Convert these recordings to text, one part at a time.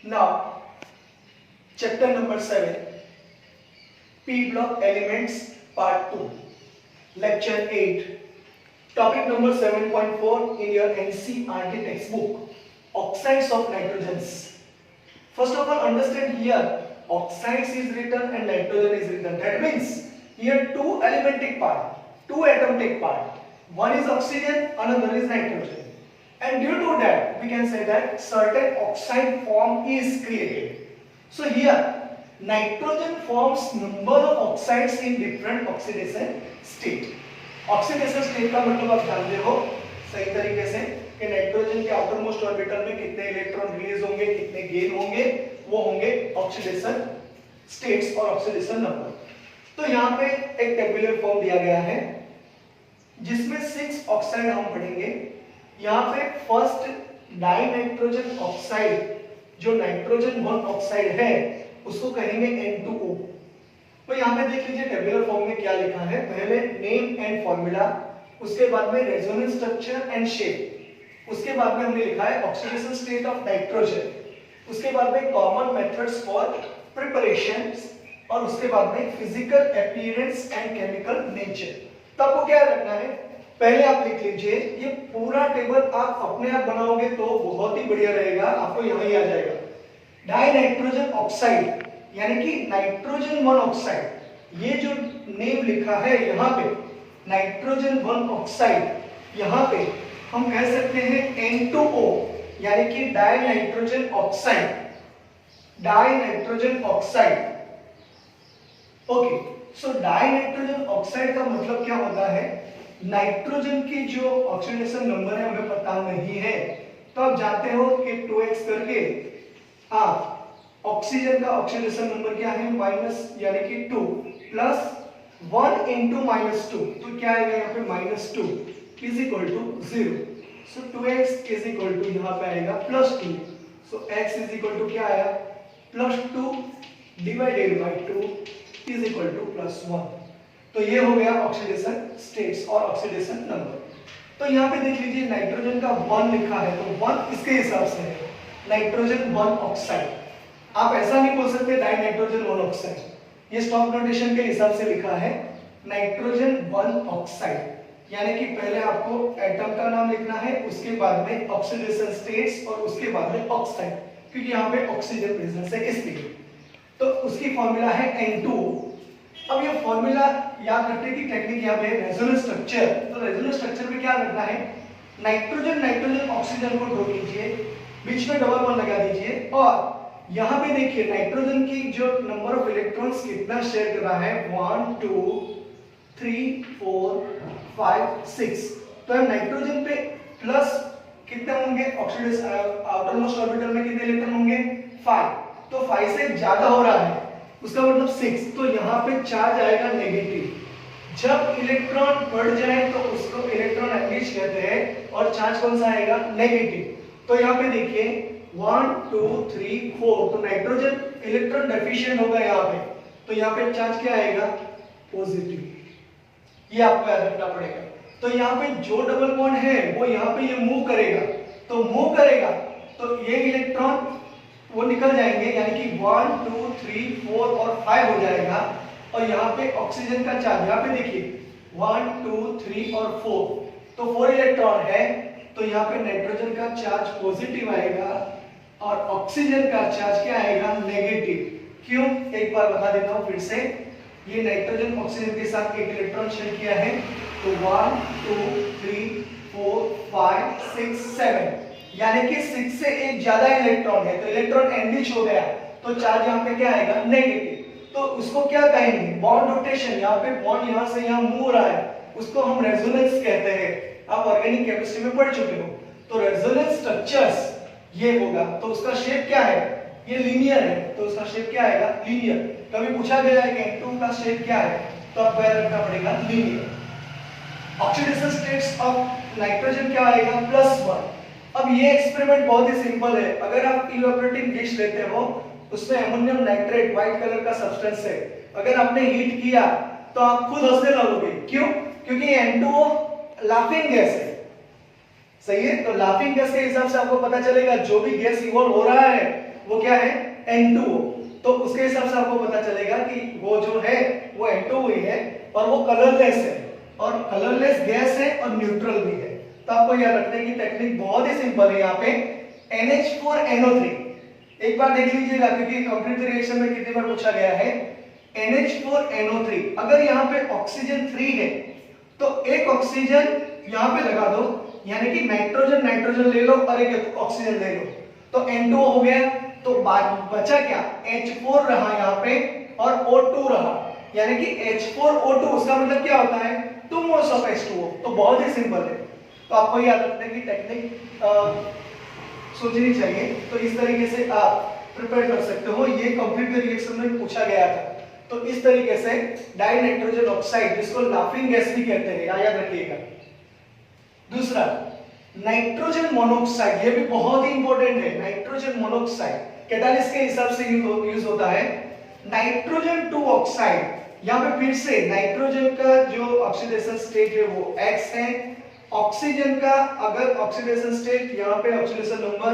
Now, chapter number 7, P block elements, part 2, lecture 8, topic number 7.4 in your NCERT textbook, oxides of nitrogens. First of all, understand here, oxides is written and nitrogen is written. That means here two element take part, two atom take part. One is oxygen, another is nitrogen. And due to that, we can say that certain oxide form is created. So here, nitrogen forms number of oxides in different oxidation state. Oxidation state का मतलब आप जानते हो सही तरीके से कि nitrogen के आउटर मोस्ट ऑर्बिटल में कितने इलेक्ट्रॉन रिलीज होंगे, कितने गेन होंगे, वो होंगे ऑक्सीडेशन स्टेट्स और ऑक्सीडेशन नंबर. तो यहाँ पे एक टेबुलर फॉर्म दिया गया है जिसमें 6 ऑक्साइड हम पढ़ेंगे. यहाँ पे फर्स्ट डाइनाइट्रोजन ऑक्साइड जो नाइट्रोजन 1 ऑक्साइड है उसको कहेंगे N2O. तो यहाँ पे देख लीजिए टेबुलर फॉर्म में क्या लिखा है. पहले नेम एंड फॉर्मूला, उसके बाद में रेजोनेंस स्ट्रक्चर एंड शेप, उसके बाद में हमने लिखा है ऑक्सीडेशन स्टेट ऑफ नाइट्रोजन, उसके बाद में कॉमन मेथड्स फॉर प्रिपरेशन और उसके बाद में physical appearance and chemical nature. तो आपको क्या रखना है, पहले आप लिख लीजिए. ये पूरा टेबल आप अपने आप बनाओगे तो बहुत ही बढ़िया रहेगा, आपको यहां ही आ जाएगा. डाइनाइट्रोजन ऑक्साइड यानी कि नाइट्रोजन 1 ऑक्साइड, ये जो नेम लिखा है यहाँ पे नाइट्रोजन 1 ऑक्साइड, यहाँ पे हम कह सकते हैं N2O यानी कि dinitrogen oxide. Dinitrogen oxide. Okay, so dinitrogen oxide का मतलब क्या होता है, नाइट्रोजन की जो ऑक्सीडेशन नंबर है हमें पता नहीं है, तो आप जानते हो कि 2x करके आप ऑक्सीजन का ऑक्सीडेशन नंबर क्या है माइनस यानी कि 2 प्लस 1 इंटू माइनस 2, तो क्या आएगा यहाँ पे -2 is equal to 0. So 2x is equal to यहाँ पे आएगा +2. So x is equal to क्या आया +2 divided by 2 is equal to +1. तो ये हो गया ऑक्सीडेशन स्टेट्स और ऑक्सीडेशन नंबर. तो यहाँ पे देख लीजिए नाइट्रोजन का 1 लिखा है तो 1 इसके हिसाब से है नाइट्रोजन 1 ऑक्साइड. आप ऐसा नहीं बोल सकते डाइनाइट्रोजन 1 ऑक्साइड, ये स्टॉक नोटेशन के हिसाब से लिखा है नाइट्रोजन 1 ऑक्साइड. यानी कि पहले आपको एटम का नाम लिखना है, उसके बाद में ऑक्सीडेशन स्टेट्स और उसके बाद में ऑक्साइड, क्योंकि यहाँ पे ऑक्सीजन प्रेजेंस है इसलिए. तो उसकी फॉर्मूला है N2O. अब ये फॉर्मूला याद रखने की टेक्निक यहाँ पे रेजोनेंस स्ट्रक्चर. तो रेजोनेंस स्ट्रक्चर में क्या करना है, नाइट्रोजन नाइट्रोजन ऑक्सीजन को ड्रॉ कीजिए, बीच में डबल बॉन्ड लगा दीजिए और यहाँ पे देखिए नाइट्रोजन की जो नंबर ऑफ इलेक्ट्रॉन्स कितना शेयर कर रहा है 1 2 3 4 5 6. तो नाइट्रोजन पे प्लस कितने होंगे ऑक्सीडेशन आउटर मोस्ट ऑर्बिटल में कितने इलेक्ट्रॉन होंगे 5. तो 5 से ज्यादा हो रहा है उसका मतलब 6. तो यहाँ पे चार्ज आएगा नेगेटिव. जब इलेक्ट्रॉन बढ़ जाए तो उसको इलेक्ट्रॉन एनरिच कहते हैं और चार्ज कौन सा आएगा नेगेटिव. तो यहाँ पे देखिए 1 2 3 4, तो नाइट्रोजन इलेक्ट्रॉन डेफिशिएंट होगा यहाँ पे, तो यहाँ पे चार्ज क्या आएगा पॉजिटिव. ये आपको याद रखना पड़ेगा. तो यहाँ पे जो डबल बॉन्ड है वो यहाँ पे ये मूव करेगा, तो मूव करेगा तो ये इलेक्ट्रॉन वो निकल जाएंगे यानी कि 1 2 3 4 और 5 हो जाएगा. और यहाँ पे ऑक्सीजन का चार्ज यहाँ पे देखिए 1 2 3 और 4, तो 4 इलेक्ट्रॉन है, तो यहाँ पे नाइट्रोजन का चार्ज पॉजिटिव आएगा और ऑक्सीजन का चार्ज क्या आएगा नेगेटिव. क्यों, एक बार बता देता हूँ फिर से. ये नाइट्रोजन ऑक्सीजन के साथ एक इलेक्ट्रॉन शेयर किया है, तो 1 2 3 4 5 6 7, यानी कि 6 से एक ज्यादा इलेक्ट्रॉन है, तो इलेक्ट्रॉन एनरिच हो गया, तो चार्ज यहाँ पे क्या आएगा नेगेटिव. तो उसको क्या कहेंगे बॉन्ड रोटेशन. यहाँ पे बॉन्ड यहाँ से यहाँ मूव हो रहा है, उसको हम रेजोनेंस कहते हैं. आप ऑर्गेनिक केमिस्ट्री में पढ़ चुके हो. तो रेजोनेंस स्ट्रक्चर्स ये होगा, तो उसका शेप क्या है, ये लीनियर है, तो उसका शेप क्या आएगा लीनियर. कभी पूछा गया है कि N2 का शेप क्या है, तो आपको याद रखना पड़ेगा linear. Oxidation states of nitrogen क्या आएगा +1. अब ये एक्सपेरिमेंट बहुत ही सिंपल है. अगर आप इवेपोरेटिंग डिश लेते हो, उसमें अमोनियम नाइट्रेट व्हाइट कलर का सब्सटेंस है, अगर आपने हीट किया तो आप खुद हंसने लगोगे. क्यों, क्योंकि N2O लाफिंग गैस है. सही है, तो लाफिंग गैस के हिसाब से आपको पता चलेगा जो भी गैस इवॉल्व हो रहा है वो क्या है N2O। तो उसके हिसाब से आपको पता चलेगा कि वो जो है वो N2O ही है और वो कलरलेस है, और कलरलेस गैस है और न्यूट्रल भी है। तो आपको याद रखने की टेक्निक बहुत ही सिंपल है। यहाँ पे NH4NO3 एक बार देख लीजिएगा, क्योंकि कंप्लीट रिएक्शन में कितनी बार पूछा गया है। NH4NO3 अगर यहाँ पे ऑक्सीजन 3 है तो एक ऑक्सीजन यहाँ पे लगा दो, यानी कि नाइट्रोजन नाइट्रोजन ले लो और एक ऑक्सीजन ले लो, तो N2O हो गया। तो बचा क्या, H4 रहा यहाँ पे और O2 रहा, यानी कि H4O2। उसका मतलब क्या होता है, 2 मोल्स ऑफ H2O। तो बहुत ही सिंपल है। तो आपको याद रखने की टेक्निक सोचनी चाहिए। तो इस तरीके से आप प्रिपेयर कर सकते हो। ये कंप्लीट रिएक्शन में पूछा गया था। तो इस तरीके से डाई नाइट्रोजन ऑक्साइड, जिसको लाफिंग गैस भी कहते हैं, याद रखिएगा। दूसरा नाइट्रोजन मोनोऑक्साइड, ये भी बहुत ही इंपॉर्टेंट है। नाइट्रोजन मोनोऑक्साइड कैटालिस्ट के हिसाब से यूज होता है। नाइट्रोजन 2 ऑक्साइड, यहाँ पे फिर से नाइट्रोजन का जो ऑक्सीडेशन स्टेट है वो X है। ऑक्सीजन का अगर ऑक्सीडेशन स्टेट यहाँ पे ऑक्सीडेशन नंबर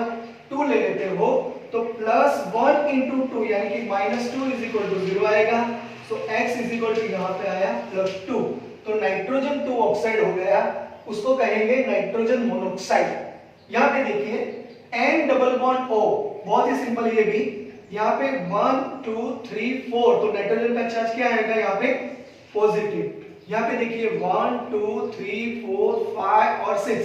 2 ले लेते हो तो +1 × 2 यानी कि -2 = 0 आएगा। सो X = यहाँ पे आया +2। तो नाइट्रोजन 2 ऑक्साइड हो गया, उसको कहेंगे नाइट्रोजन मोनोऑक्साइड। यहाँ पे देखिए N डबल बॉन्ड O, बहुत ही सिंपल ये भी। यहाँ पे 1 2 3 4, तो नाइट्रोजन का चार्ज क्या आएगा यहाँ पे, पॉजिटिव। यहाँ पे देखिए 1 2 3 4 5 और 6,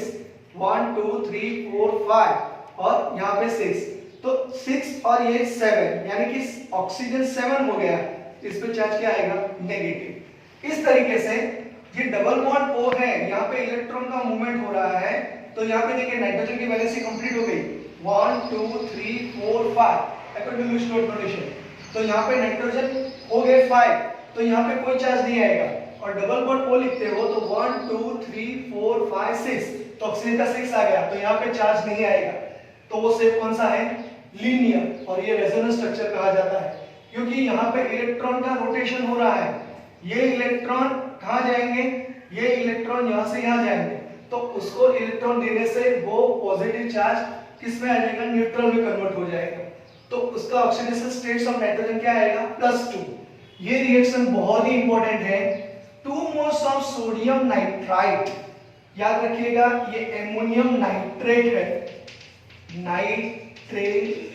1 2 3 4 5 और यहाँ पे 6, तो 6 और ये 7, यानी कि ऑक्सीजन 7 हो गया। इस पे चार्ज क्या आएगा, नेगेटिव। इस तरीके से ये डबल बॉन्ड O है, यहाँ पे इलेक्ट्रॉन का मूवमेंट हो रहा है। तो यहाँ पे देखिए नाइट्रोजन की वैलेंसी कंप्लीट हो गई, 1 2 3 4 5 अकॉर्डिंग टू स्टोर्ड कंडीशन। तो यहाँ पे नाइट्रोजन हो गए 5, तो यहाँ पे कोई चार्ज नहीं आएगा। और डबल बॉन्ड O लिखते हो तो 1 2 3 4 5 6, तो ऑक्सीजन का 6 आ गया, तो यहाँ पे चार्ज नहीं आएगा। तो वो शेप कौन सा है, लीनियर। और ये रेजोनेंस स्ट्रक्चर कहा जाता है, क्योंकि यहाँ पे इलेक्ट्रॉन का रोटेशन हो रहा है। ये इलेक्ट्रॉन कहाँ जाएंगे, ये इलेक्ट्रॉन यहाँ से यहाँ जाएंगे, तो उसको इलेक्ट्रॉन देने से वो पॉजिटिव चार्ज किस में आ जाएगा, न्यूट्रल में कन्वर्ट हो जाएगा। तो उसका ऑक्सीडेशन स्टेट्स ऑफ नाइट्रोजन क्या आएगा, +2। ये रिएक्शन बहुत ही इंपॉर्टेंट है। 2 मोल्स ऑफ सोडियम नाइट्राइट, याद रखिएगा ये एमोनियम नाइट्रेट है, नाइट्रेट।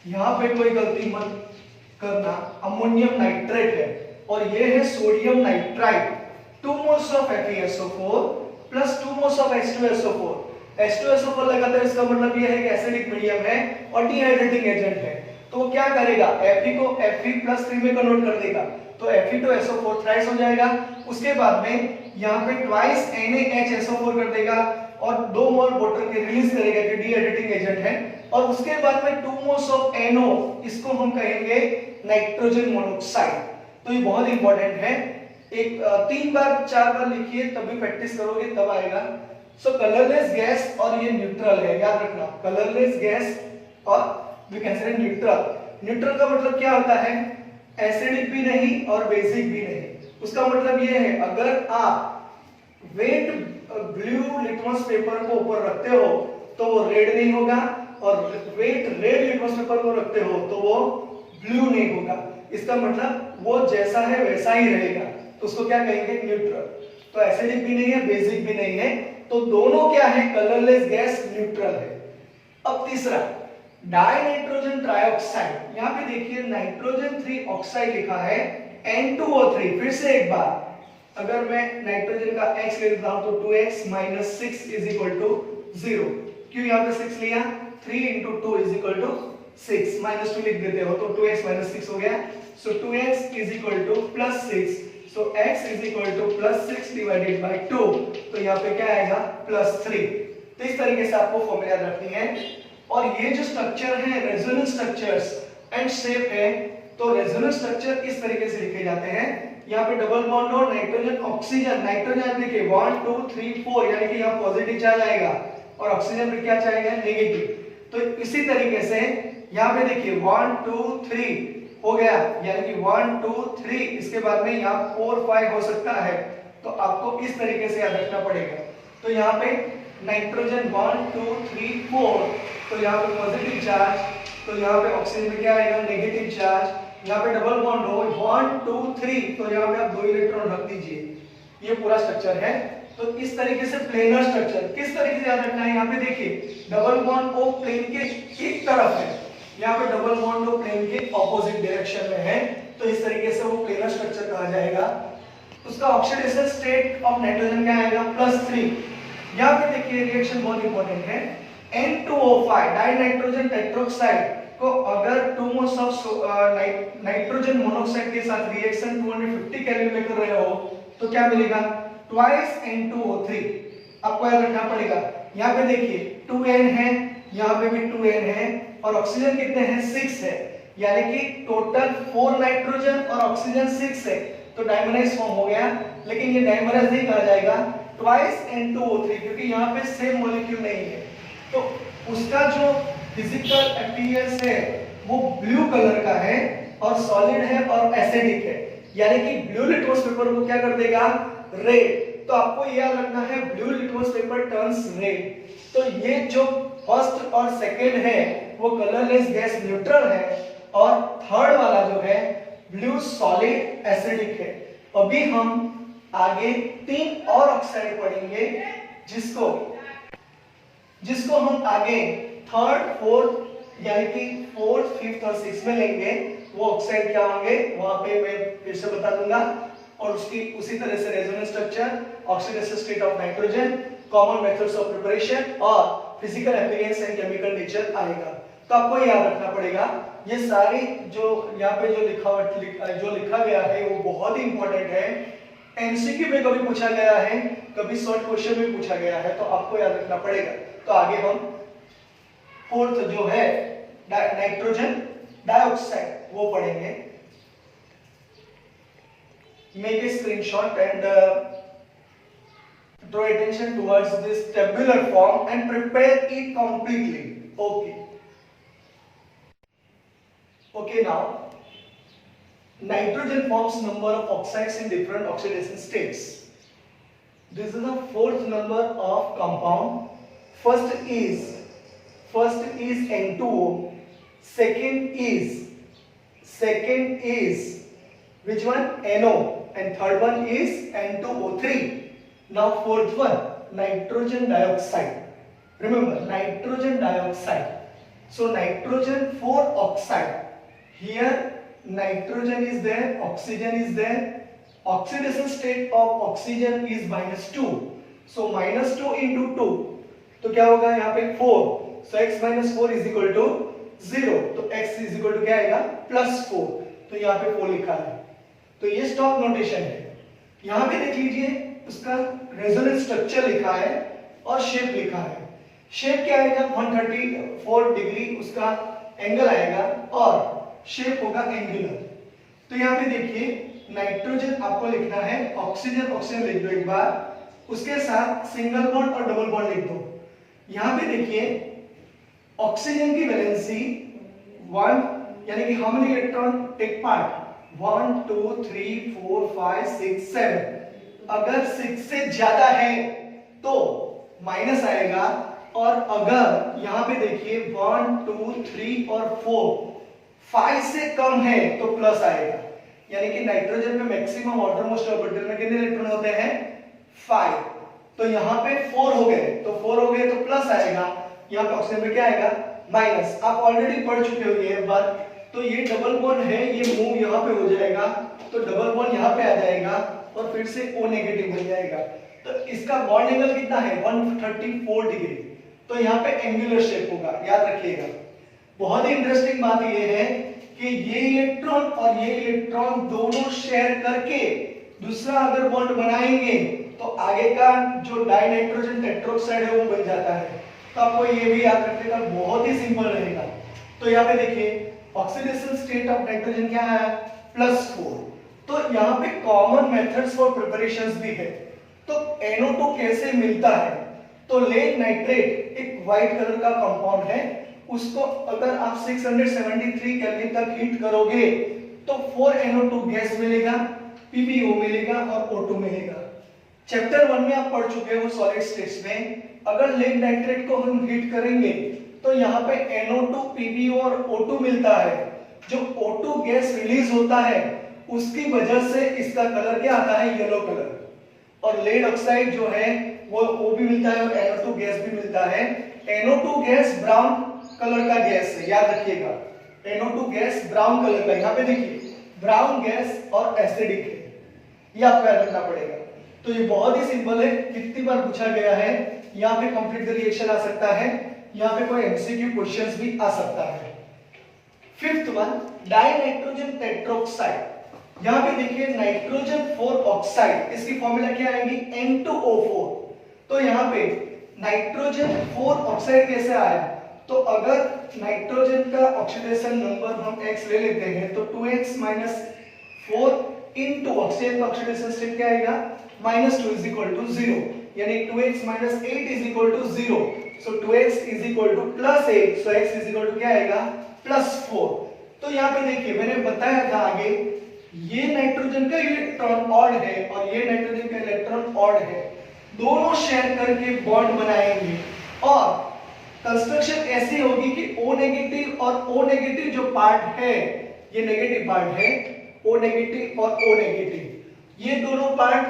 यहां पे कोई गलती मत करना, अमोनियम नाइट्रेट है और ये है sodium nitrite. 2 moles of FeSO4 plus 2 moles of H2SO4। H2SO4 लगातार, इसका मतलब ये है कि एसिडिक मीडियम है और डिहाइड्रेटिंग एजेंट है। तो वो क्या करेगा, Fe को Fe+3 में कन्वर्ट कर देगा, तो Fe2SO4 थ्राइस हो जाएगा। उसके बाद में यहाँ पे ट्वाइस NaHSO4 कर देगा और 2 मोल वाटर के रिलीज करेगा कि डिहाइड्रेटिंग एजेंट है। और उसके बाद में 2 मोल्स ऑफ NO, इसको हम कहेंगे नाइट्रोजन मोनोऑक्साइड। तो ये बहुत इंपॉर्टेंट है। एक 3 बार 4 बार लिखिए, तभी प्रैक्टिस करोगे तब आएगा। सो कलरलेस गैस और ये न्यूट्रल है, याद रखना, कलरलेस गैस और we can say neutral. Neutral का मतलब क्या होता है, एसिडिक भी नहीं और बेसिक भी नहीं। उसका मतलब ये है, अगर आप वेट ब्लू लिटमस पेपर को ऊपर रखते हो तो वो रेड नहीं होगा, और वेट रेड लिटमस पेपर को रखते हो तो वो ब्लू नहीं होगा। इसका मतलब वो जैसा है वैसा ही रहेगा, तो उसको क्या कहेंगे, न्यूट्रल। तो एसिडिक भी नहीं है, बेसिक भी नहीं है, तो दोनों क्या है, कलरलेस गैस, न्यूट्रल है। अब तीसरा डाई नाइट्रोजन ट्राइऑक्साइड, यहाँ पे देखिए नाइट्रोजन 3 ऑक्साइड लिखा है N2O3। फिर से एक बार, अगर मैं नाइट्रोजन का X ले लेता हूं तो 2x - 6 = 0। क्यों यहाँ पे 6 लिया, 3 × 2 = 6, -2 लिख देते हो तो 2x - 6 हो गया। सो 2x = +6, सो x = +6 / 2, तो यहाँ पे क्या आएगा, +3। तो इस तरीके से आपको फॉर्मूला याद रखनी है। और ये जो स्ट्रक्चर है रेजोनेंस स्ट्रक्चर्स एंड शेप है, तो रेजोनेंस स्ट्रक्चर इस तरीके से लिखे जाते हैं। यहाँ पे डबल बॉन्ड और नाइट्रोजन ऑक्सीजन, नाइट्रोजन देखिए 1 2 3 4, यानी कि यहाँ पॉजिटिव चार्ज आएगा और ऑक्सीजन पे क्या चार्ज आएगा, नेगेटिव। तो इसी तरीके से यहाँ पे देखिए 1 2 3 हो गया, यानी कि 1 2 3, इसके बाद में यहाँ 4 5 हो सकता है, तो आपको इस तरीके से याद रखना पड़ेगा। तो यहाँ पे नाइट्रोजन 1 2 3 4, तो यहाँ पे पॉजिटिव चार्ज, तो यहाँ पे ऑक्सीजन में क्या आएगा नेगेटिव चार्ज। यहाँ पे डबल बॉन्ड हो 1 2 3, तो यहाँ पे आप 2 इलेक्ट्रॉन रख दीजिए। ये पूरा स्ट्रक्चर है। तो इस तरीके से प्लेनर स्ट्रक्चर किस तरीके से याद रखना है, यहाँ पे देखिए डबल बॉन्ड ओ प्लेन के एक तरफ है, यहाँ पे डबल बॉन्ड ओ प्लेन के ऑपोजिट डायरेक्शन में है, तो इस तरीके से वो प्लेनर स्ट्रक्चर कहा जाएगा। उसका ऑक्सीडेशन स्टेट ऑफ नाइट्रोजन क्या आएगा +3। यहाँ पे देखिए रिएक्शन बहुत इंपॉर्टेंट है, N2O5 डाई नाइट्रोजन टेट्रोक्साइड को अगर 2 मोल्स ऑफ नाइट्रोजन मोनोऑक्साइड के साथ रिएक्शन 250 केल्विन में कर रहे हो तो क्या मिलेगा ट्वाइस N2O3। आपको याद रखना पड़ेगा। यहाँ पे देखिए 2N है, यहाँ पे भी 2N है, और ऑक्सीजन कितने हैं 6 है, यानी कि टोटल 4 नाइट्रोजन और ऑक्सीजन 6 है, तो डायमराइज फॉर्म हो गया। लेकिन ये डायमराइज नहीं कहा जाएगा ट्वाइस N2O3, क्योंकि यहाँ पे सेम मॉलिक्यूल नहीं है, तो उसका जो फिजिकल अपीयरेंस है वो ब्लू कलर का है और सॉलिड है और एसिडिक है, यानी कि ब्लू लिटमस पेपर को क्या कर देगा रेड। तो आपको याद रखना है blue litmus paper turns red. तो ये जो फर्स्ट और सेकंड है वो कलरलेस गैस न्यूट्रल है, और थर्ड वाला जो है ब्लू सॉलिड एसिडिक है। अभी हम आगे 3 और ऑक्साइड पढ़ेंगे जिसको हम आगे थर्ड फोर्थ यानी कि फोर्थ फिफ्थ और सिक्स में लेंगे। वो ऑक्साइड क्या होंगे वहां पे मैं फिर से बता दूंगा, और उसकी उसी तरह से resonance structure, oxidation state of nitrogen, common methods of preparation और physical appearance and chemical nature आएगा। तो आपको याद रखना पड़ेगा ये सारी जो यहाँ पे जो लिखा गया है वो बहुत ही इंपॉर्टेंट है। एमसीक्यू में कभी पूछा गया है, कभी शॉर्ट क्वेश्चन में पूछा गया है, तो आपको याद रखना पड़ेगा। तो आगे हम फोर्थ जो है नाइट्रोजन डाइऑक्साइड वो पढ़ेंगे। Make a screenshot and draw attention towards this tabular form and prepare it completely. Okay, now nitrogen forms number of oxides in different oxidation states. This is the fourth number of compound. First is N2O, second is which one NO, and third one is N2O3. Now fourth one nitrogen dioxide. Remember nitrogen dioxide. So nitrogen 4 oxide. Here nitrogen is there, oxygen is there. Oxidation state of oxygen is -2. So -2 into 2, तो क्या होगा यहाँ पे 4. So x minus 4 is equal to 0. तो x is equal to क्या आएगा +4. तो यहाँ पे 4 लिखा है। तो ये स्टॉक नोटेशन है। यहाँ पे देख लीजिए उसका रेजोनेंस स्ट्रक्चर लिखा है और शेप लिखा है। शेप क्या आएगा 134 डिग्री उसका एंगल आएगा और शेप होगा एंगुलर। तो यहाँ पे देखिए नाइट्रोजन आपको लिखना है, ऑक्सीजन लिख दो एक बार, उसके साथ सिंगल बॉन्ड और डबल बॉन्ड लिख दो। यहाँ पे देखिए ऑक्सीजन की वैलेंसी 1, यानी कि how many electron take part 1 2 3 4 5 6 7। अगर 6 से ज्यादा है तो माइनस आएगा, और अगर यहाँ पे देखिए 1 2 3 और 4 5 से कम है तो प्लस आएगा। यानी कि नाइट्रोजन में मैक्सिमम आउटरमोस्ट ऑर्बिटल में कितने इलेक्ट्रॉन होते हैं 5। तो यहाँ पे 4 हो गए, तो 4 हो गए तो प्लस आएगा, यहाँ पे ऑक्सीजन में क्या आएगा माइनस। आप ऑलरेडी पढ़ चुके हो ये बात। तो ये डबल बॉन्ड है, ये मूव यहाँ पे हो जाएगा, तो डबल बॉन्ड यहाँ पे आ जाएगा और फिर से O नेगेटिव बन जाएगा। तो इसका बॉन्ड एंगल कितना है 134 डिग्री। तो यहाँ पे एंगुलर शेप होगा, याद रखिएगा। बहुत ही इंटरेस्टिंग बात ये है कि ये इलेक्ट्रॉन और ये इलेक्ट्रॉन दोनों शेयर करके दूसरा अगर बॉन्ड बनाएंगे तो आगे का जो डाइनाइट्रोजन टेट्रोक्साइड है वो बन जाता है। तो आपको ये भी याद रखिएगा, बहुत ही सिंपल रहेगा। तो यहाँ पे देखिए ऑक्सीडेशन स्टेट ऑफ नाइट्रोजन क्या है +4। तो यहाँ पे कॉमन मेथड्स फॉर प्रिपरेशंस भी है। तो NO2 कैसे मिलता है, तो लेड नाइट्रेट एक व्हाइट कलर का कंपाउंड है, उसको अगर आप 673 केल्विन तक हीट करोगे तो 4NO2 गैस मिलेगा, PbO मिलेगा और O2 मिलेगा। चैप्टर 1 में आप पढ़ चुके हो सॉलिड स्टेट्स में अगर लेड नाइट्रेट को हम हीट करेंगे तो यहाँ पे NO2, PbO और O2 मिलता है। जो O2 गैस रिलीज होता है उसकी वजह से इसका कलर क्या आता है, येलो कलर। और लेड ऑक्साइड जो है वो O भी मिलता है और NO2 गैस भी मिलता है। NO2 गैस ब्राउन कलर का गैस है, याद रखिएगा। NO2 गैस ब्राउन कलर का, यहाँ पे देखिए ब्राउन गैस और एसिडिक है, ये आपको याद रखना पड़ेगा। तो ये बहुत ही सिंपल है, कितनी बार पूछा गया है। यहाँ पे कंप्लीट द रिएक्शन आ सकता है, यहाँ पे कोई एमसीक्यू क्वेश्चंस भी आ सकता है। Fifth one, dinitrogen tetroxide. यहाँ पे देखिए नाइट्रोजन 4 ऑक्साइड, इसकी फॉर्मूला क्या आएगी, N2O4। तो यहाँ पे नाइट्रोजन 4 ऑक्साइड कैसे आया, तो अगर नाइट्रोजन का ऑक्सीडेशन नंबर हम x ले लेते हैं तो 2x - 4 इनटू ऑक्सीजन का ऑक्सीडेशन स्टेट क्या आएगा, -2 इज इक्वल टू 0, यानी 2x - 8 is equal to 0। So 2x is equal to +8, so x is equal to क्या आएगा, +4। तो यहाँ पे देखिए मैंने बताया था आगे, ये नाइट्रोजन का इलेक्ट्रॉन ऑड है और ये नाइट्रोजन का इलेक्ट्रॉन ऑड है, दोनों शेयर करके बॉन्ड बनाएंगे और कंस्ट्रक्शन ऐसी होगी कि O नेगेटिव और O नेगेटिव जो पार्ट है, ये नेगेटिव पार्ट है, O नेगेटिव और O नेगेटिव, ये दोनों पार्ट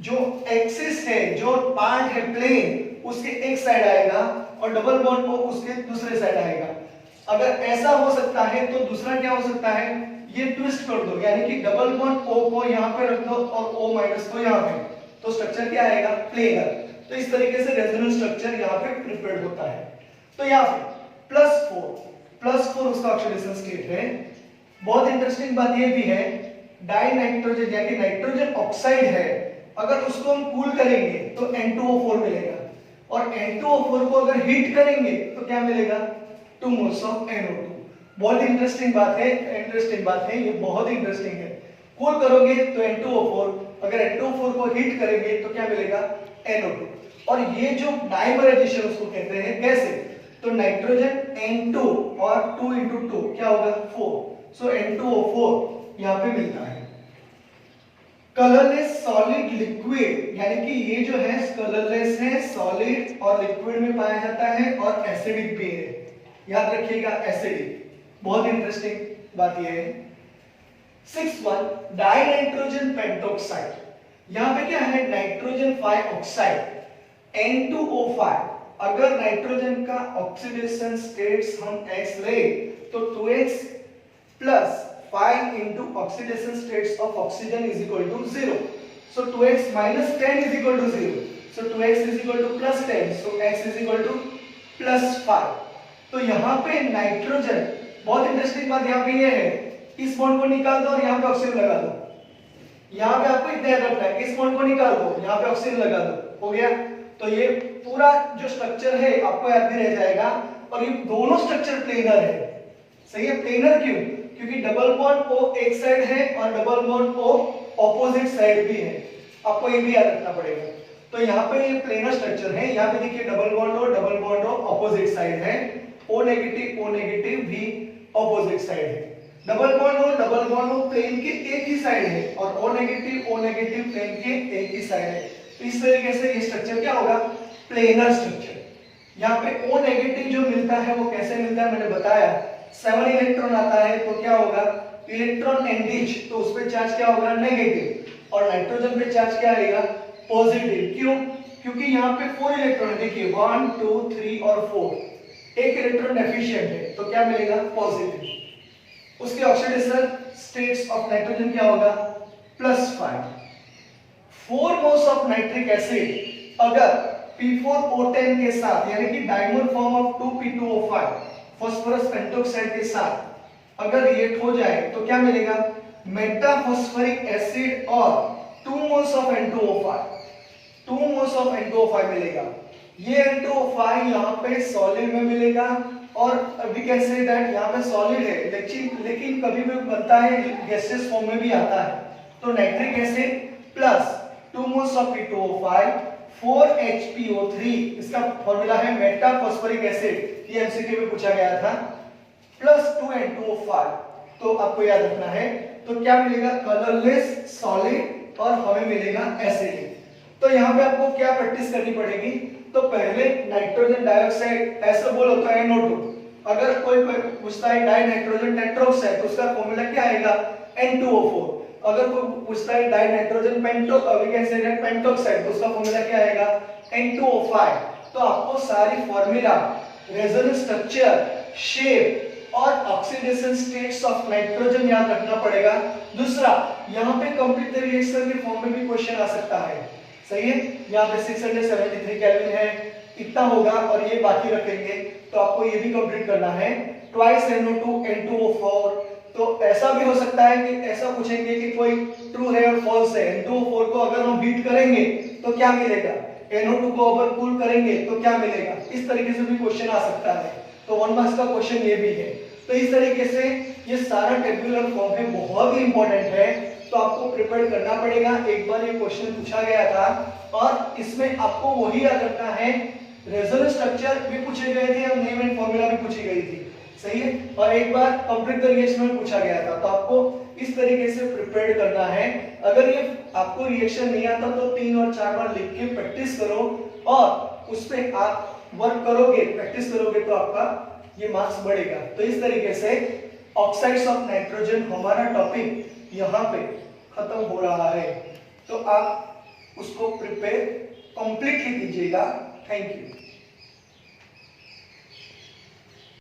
जो एक्सिस है, जो पार्ट है प्लेन, उसके एक साइड आएगा और डबल बॉन्ड O उसके दूसरे साइड आएगा। अगर ऐसा हो सकता है तो दूसरा क्या हो सकता है, ये ट्विस्ट कर दो, यानी कि डबल बॉन्ड O को यहाँ पे रख दो और O माइनस को यहाँ पे, तो स्ट्रक्चर क्या आएगा, प्लेनर। तो इस तरीके से रेजोनेंस स्ट्रक्चर यहाँ पे प्रिपेयर्ड होता है। तो यहाँ पे +4 उसका ऑक्सीडेशन स्टेट है। बहुत इंटरेस्टिंग बात ये भी है, डाइनाइट्रोजन यानी नाइट्रोजन ऑक्साइड है, अगर उसको हम कूल करेंगे तो N2O4 मिलेगा और N2O4 को अगर हीट करेंगे तो क्या मिलेगा, 2 मोल्स ऑफ NO2। बहुत इंटरेस्टिंग बात है, ये बहुत इंटरेस्टिंग है। कूल करोगे तो N2O4, अगर N2O4 को हीट करेंगे तो क्या मिलेगा, NO2। और ये जो डाइमराइजेशन उसको कहते हैं, कैसे, तो नाइट्रोजन N2 और 2 × 2 क्या होगा, 4, सो N2O4 यहाँ पे मिलता है। कलरलेस सॉलिड लिक्विड, यानी कि ये जो है कलरलेस है, सॉलिड और लिक्विड में पाया जाता है और एसिडिक भी है, याद रखिएगा एसिडिक। बहुत इंटरेस्टिंग बात ये है। 6th one, dinitrogen pentoxide. यहाँ पे क्या है, नाइट्रोजन 5 ऑक्साइड N2O5। अगर नाइट्रोजन का ऑक्सीडेशन स्टेट्स हम x ले तो 2x + 5 into oxidation states of oxygen is equal to 0। So 2x - 10 is equal to 0, so 2x is equal to +10, so x is equal to +5। तो यहाँ पे nitrogen, बहुत interesting बात यहाँ पे ये है, इस बॉन्ड को निकाल दो और यहाँ पे ऑक्सीजन लगा दो। यहाँ पे आपको इतना याद रखना है, इस बॉन्ड को निकाल दो, यहाँ पे ऑक्सीजन लगा दो, हो गया। तो ये पूरा जो स्ट्रक्चर है आपको याद भी रह जाएगा। और ये दोनों स्ट्रक्चर प्लेनर है, सही है। प्लेनर क्यों, क्योंकि डबल बॉन्ड O एक साइड है और double bond O opposite side भी है, आपको ये भी याद रखना पड़ेगा। तो यहाँ पे ये प्लेनर स्ट्रक्चर है, यहाँ पे देखिए double bond O opposite side है, O नेगेटिव भी ऑपोजिट साइड है। डबल बॉन्ड O प्लेन के एक ही साइड है और O नेगेटिव प्लेन के एक ही साइड है। तो इस तरीके से ये स्ट्रक्चर क्या होगा, प्लेनर स्ट्रक्चर। यहाँ पे O नेगेटिव जो मिलता है वो कैसे मिलता है, मैंने बताया 7 इलेक्ट्रॉन आता है तो क्या होगा, इलेक्ट्रॉन एनरिच, तो उस पे चार्ज क्या होगा, नेगेटिव, और नाइट्रोजन पे चार्ज क्या आएगा, पॉजिटिव। क्यों, क्योंकि यहाँ पे 4 इलेक्ट्रॉन है, देखिए 1 2 3 और 4, एक इलेक्ट्रॉन डेफिशिएंट है तो क्या मिलेगा, पॉजिटिव। उसके ऑक्सीडेशन स्टेट्स ऑफ नाइट्रोजन क्या होगा, +5। 4 मोल्स ऑफ नाइट्रिक एसिड अगर P4O10 के साथ, यानी कि dimer form of 2P2O5 phosphorus pentoxide के साथ अगर रिएक्ट हो जाए तो क्या मिलेगा, मेटाफॉस्फोरिक एसिड और 2 मोल्स ऑफ N2O5 मिलेगा। ये N2O5 यहाँ पे सॉलिड में मिलेगा और वी कैन से दैट यहाँ पे सॉलिड है, लेकिन कभी भी बनता है गैसियस फॉर्म में भी आता है। तो nitric acid plus 2 moles of P2O5 4HPO3, इसका फॉर्मूला है मेटाफॉस्फोरिक एसिड, ये एमसीक्यू में पूछा गया था, प्लस 2N2O5, तो आपको याद रखना है। तो क्या मिलेगा, कलरलेस सॉलिड और हमें मिलेगा एसिडिक। तो यहाँ पे आपको क्या प्रैक्टिस करनी पड़ेगी, तो पहले नाइट्रोजन डाइऑक्साइड ऐसे बोलो तो NO2। अगर कोई पूछता है डाई नाइट्रोजन टेट्राऑक्साइड तो उसका फॉर्मूला क्या आएगा N2O4। अगर कोई पूछता है डाई नाइट्रोजन पेंटोक्साइड तो उसका फॉर्मूला क्या आएगा N2O5। तो आपको सारी फॉर्मूला, रेजोनेंस स्ट्रक्चर, शेप और ऑक्सीडेशन स्टेट्स ऑफ नाइट्रोजन याद रखना पड़ेगा। दूसरा, यहाँ पे कंप्लीट द रिएक्शन के फॉर्म में भी क्वेश्चन आ सकता है, सही है। यहाँ पे 673 केल्विन है, इतना होगा और ये बाकी रखेंगे, तो आपको ये भी कंप्लीट करना है। Twice NO2 N2O4। तो ऐसा भी हो सकता है कि ऐसा पूछेंगे कि कोई ट्रू है और फॉल्स है। N2O4 को अगर हम हीट करेंगे तो क्या मिलेगा, NO2 को अगर कूल करेंगे तो क्या मिलेगा, इस तरीके से भी क्वेश्चन आ सकता है। तो 1 मार्क्स का क्वेश्चन ये भी है। तो इस तरीके से ये सारा टेबुलर फॉर्म है, बहुत ही इंपॉर्टेंट है, तो आपको प्रिपेयर करना पड़ेगा। एक बार ये क्वेश्चन पूछा गया था और इसमें आपको वही याद रखना है, रेजोनेंस स्ट्रक्चर भी पूछे गए थे और नेम एंड फॉर्मूला भी पूछी गई थी, सही है। और एक बार कंप्लीट द रिएक्शन में पूछा गया था, तो आपको इस तरीके से प्रिपेयर करना है। अगर ये आपको रिएक्शन नहीं आता तो 3 और 4 बार लिख के प्रैक्टिस करो और उस पे आप वर्क करोगे, प्रैक्टिस करोगे तो आपका ये मार्क्स बढ़ेगा। तो इस तरीके से ऑक्साइड्स ऑफ नाइट्रोजन हमारा टॉपिक यहाँ पे खत्म हो रहा है। तो आप उसको प्रिपेयर कंप्लीटली कीजिएगा। Thank you.